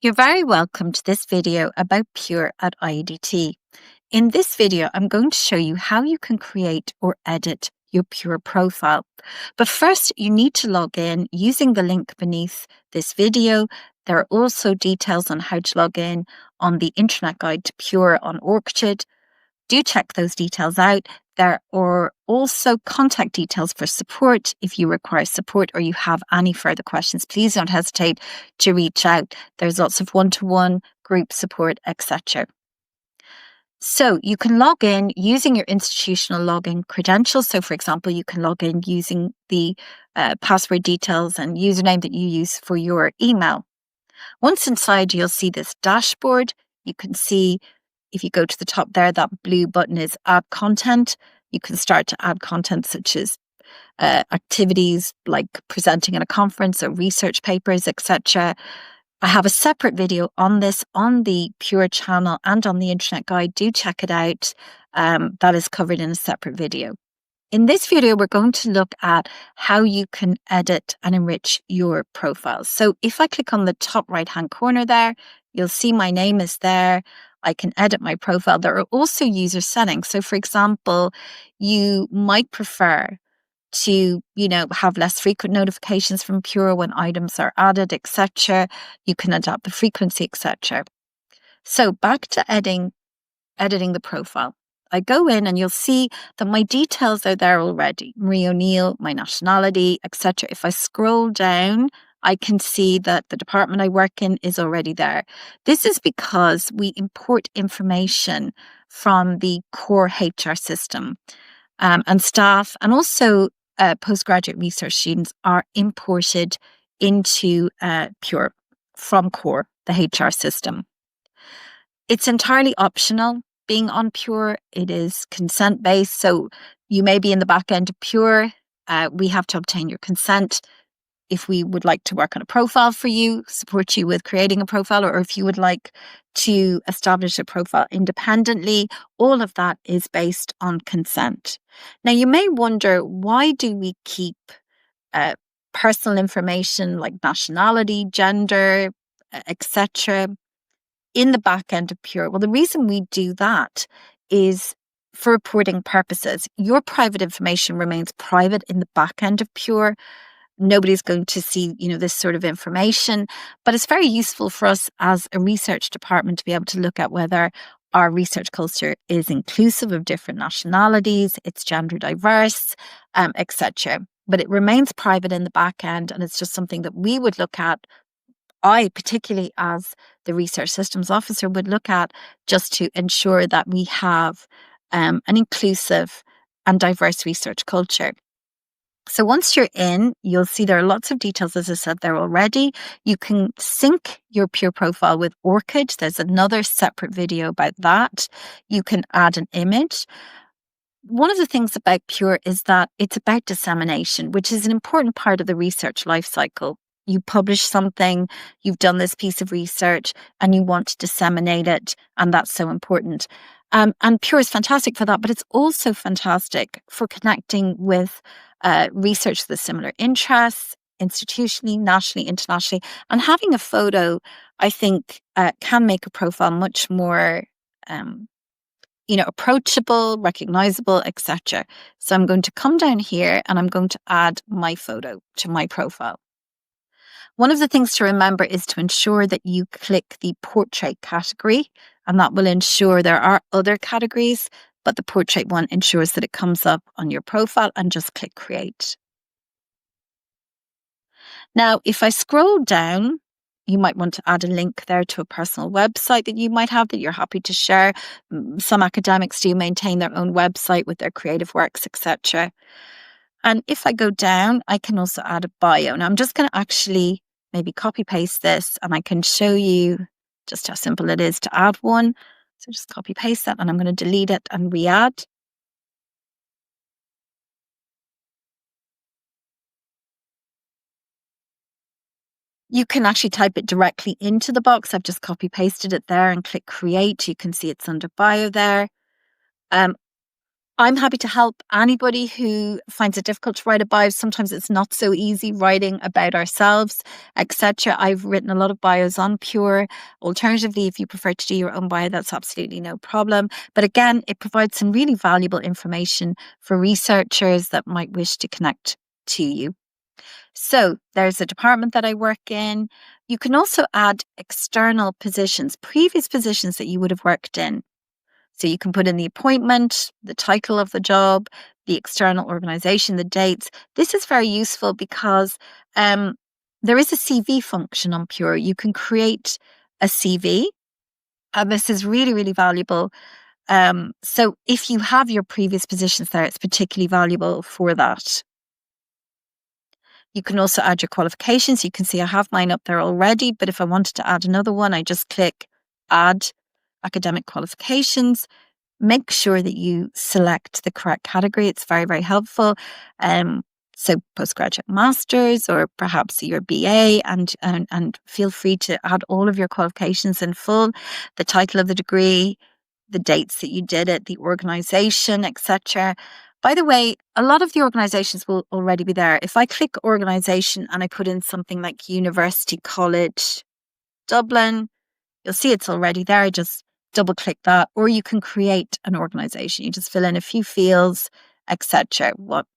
You're very welcome to this video about Pure at IEDT. In this video, I'm going to show you how you can create or edit your Pure profile. But first, you need to log in using the link beneath this video. There are also details on how to log in on the Internet Guide to Pure on Orchid. Do check those details out. There are also contact details for support. If you require support or you have any further questions, please don't hesitate to reach out. There's lots of one-to-one group support, etc. So you can log in using your institutional login credentials. So for example, you can log in using the password details and username that you use for your email. Once inside, you'll see this dashboard. You can see, if you go to the top there, that blue button is add content. You can start to add content such as activities like presenting at a conference or research papers, etc. I have a separate video on this on the Pure channel and on the Internet Guide. Do check it out. That is covered in a separate video. In this video, we're going to look at how you can edit and enrich your profiles. So if I click on the top right-hand corner there, you'll see my name is there. I can edit my profile. There are also user settings. So for example, you might prefer to, have less frequent notifications from Pure when items are added, etc. You can adapt the frequency, etc. So back to editing the profile. I go in and you'll see that my details are there already. Marie O'Neill, my nationality, etc. If I scroll down, I can see that the department I work in is already there. This is because we import information from the core HR system, and staff and also postgraduate research students are imported into Pure from core, the HR system. It's entirely optional being on Pure. It is consent-based, so you may be in the back end of Pure. We have to obtain your consent if we would like to work on a profile for you, support you with creating a profile, or if you would like to establish a profile independently. All of that is based on consent. Now, you may wonder, why do we keep personal information like nationality, gender, etc., in the back end of Pure? Well, the reason we do that is for reporting purposes. Your private information remains private in the back end of Pure. Nobody's going to see, this sort of information, but it's very useful for us as a research department to be able to look at whether our research culture is inclusive of different nationalities, it's gender diverse, etc. But it remains private in the back end, and it's just something that we would look at. I, particularly as the research systems officer, would look at just to ensure that we have an inclusive and diverse research culture. So once you're in, you'll see there are lots of details, as I said, there already. You can sync your Pure profile with Orchid. There's another separate video about that. You can add an image. One of the things about Pure is that it's about dissemination, which is an important part of the research life cycle. You publish something, you've done this piece of research, and you want to disseminate it, and that's so important. And Pure is fantastic for that, but it's also fantastic for connecting with research with similar interests, institutionally, nationally, internationally. And having a photo, I think, can make a profile much more approachable, recognizable, etc. So I'm going to come down here and I'm going to add my photo to my profile. One of the things to remember is to ensure that you click the portrait category, and that will ensure there are other categories, but the portrait one ensures that it comes up on your profile, and just click create. Now, if I scroll down, you might want to add a link there to a personal website that you might have that you're happy to share. Some academics do maintain their own website with their creative works, etc. And if I go down, I can also add a bio. Now I'm just going to actually maybe copy paste this, and I can show you just how simple it is to add one. So just copy paste that, and I'm going to delete it and re-add. You can actually type it directly into the box. I've just copy pasted it there and click create. You can see it's under bio there. I'm happy to help anybody who finds it difficult to write a bio. Sometimes it's not so easy writing about ourselves, etc. I've written a lot of bios on Pure. Alternatively, if you prefer to do your own bio, that's absolutely no problem. But again, it provides some really valuable information for researchers that might wish to connect to you. So there's a department that I work in. You can also add external positions, previous positions that you would have worked in. So you can put in the appointment, the title of the job, the external organization, the dates. This is very useful because there is a CV function on Pure. You can create a CV, and this is really, really valuable. So if you have your previous positions there, it's particularly valuable for that. You can also add your qualifications. You can see I have mine up there already, but if I wanted to add another one, I just click Add Academic Qualifications. Make sure that you select the correct category. It's very, very helpful. So postgraduate masters or perhaps your BA, and feel free to add all of your qualifications in full, the title of the degree, the dates that you did it, the organization, etc. By the way, a lot of the organizations will already be there. If I click organization and I put in something like University College Dublin, you'll see it's already there. Just double click that, or you can create an organization. You just fill in a few fields, etc. What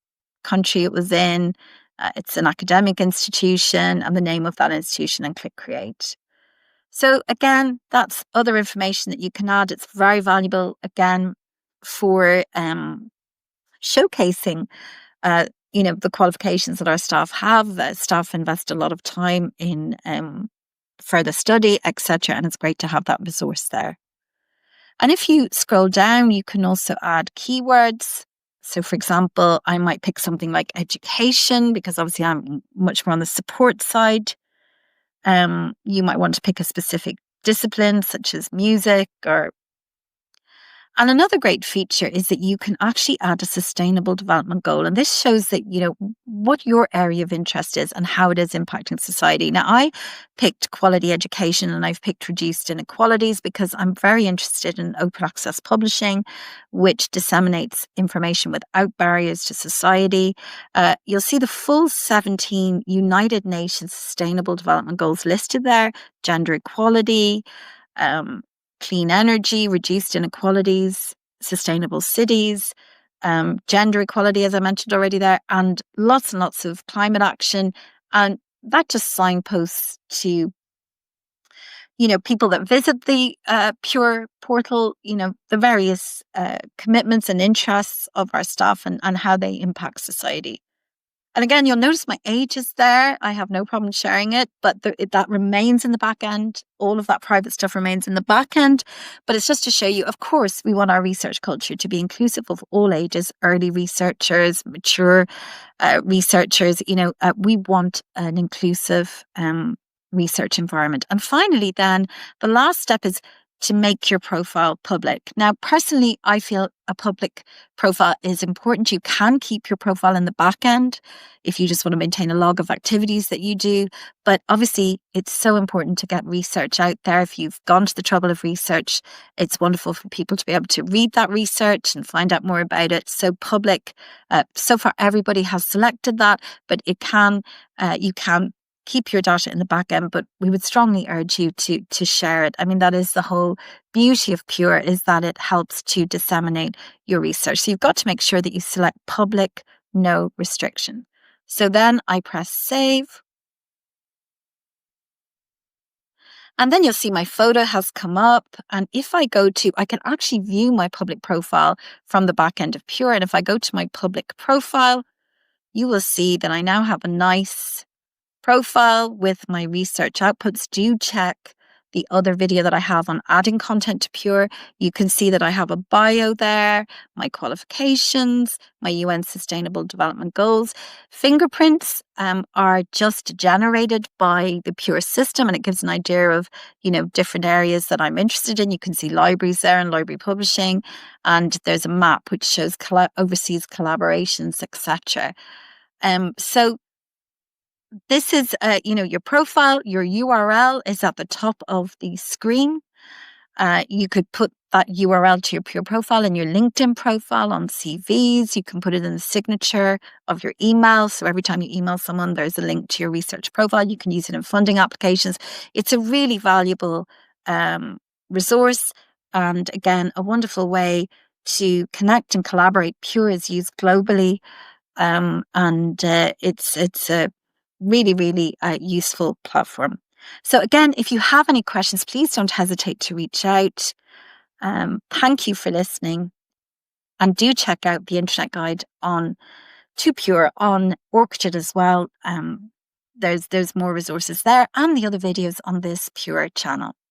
country it was in, it's an academic institution, and the name of that institution, and click create. So again, that's other information that you can add. It's very valuable again for showcasing the qualifications that our staff have. Staff invest a lot of time in further study, etc. And it's great to have that resource there. And if you scroll down, you can also add keywords. So for example, I might pick something like education, because obviously I'm much more on the support side. You might want to pick a specific discipline such as music and another great feature is that you can actually add a sustainable development goal. And this shows that, what your area of interest is and how it is impacting society. Now, I picked quality education and I've picked reduced inequalities because I'm very interested in open access publishing, which disseminates information without barriers to society. You'll see the full 17 United Nations Sustainable Development Goals listed there: gender equality, clean energy, reduced inequalities, sustainable cities, gender equality, as I mentioned already there, and lots of climate action. And that just signposts to, people that visit the Pure portal, the various commitments and interests of our staff and how they impact society. And again, you'll notice my age is there. I have no problem sharing it, but that remains in the back end. All of that private stuff remains in the back end. But it's just to show you, of course, we want our research culture to be inclusive of all ages, early researchers, mature researchers. We want an inclusive research environment. And finally, then, the last step is to make your profile public. Now, personally, I feel a public profile is important. You can keep your profile in the back end if you just want to maintain a log of activities that you do. But obviously, it's so important to get research out there. If you've gone to the trouble of research, it's wonderful for people to be able to read that research and find out more about it. So public, so far everybody has selected that, but you can keep your data in the back end, but we would strongly urge you to share it. I mean, that is the whole beauty of Pure, is that it helps to disseminate your research. So you've got to make sure that you select public, no restriction. So then I press save. And then you'll see my photo has come up. And if I can actually view my public profile from the back end of Pure. And if I go to my public profile, you will see that I now have a nice profile with my research outputs. Do check the other video that I have on adding content to Pure. You can see that I have a bio there, my qualifications, my UN Sustainable Development Goals. Fingerprints are just generated by the Pure system, and it gives an idea of, different areas that I'm interested in. You can see libraries there and library publishing, and there's a map which shows overseas collaborations, etc. So this is, your profile, your URL is at the top of the screen. You could put that URL to your Pure profile in your LinkedIn profile, on CVs. You can put it in the signature of your email. So every time you email someone, there's a link to your research profile. You can use it in funding applications. It's a really valuable resource, and again, a wonderful way to connect and collaborate. Pure is used globally, and it's a really useful platform. So again, if you have any questions, please don't hesitate to reach out. Thank you for listening, and do check out the Internet Guide on to Pure on Orchid as well. There's more resources there, and the other videos on this Pure channel.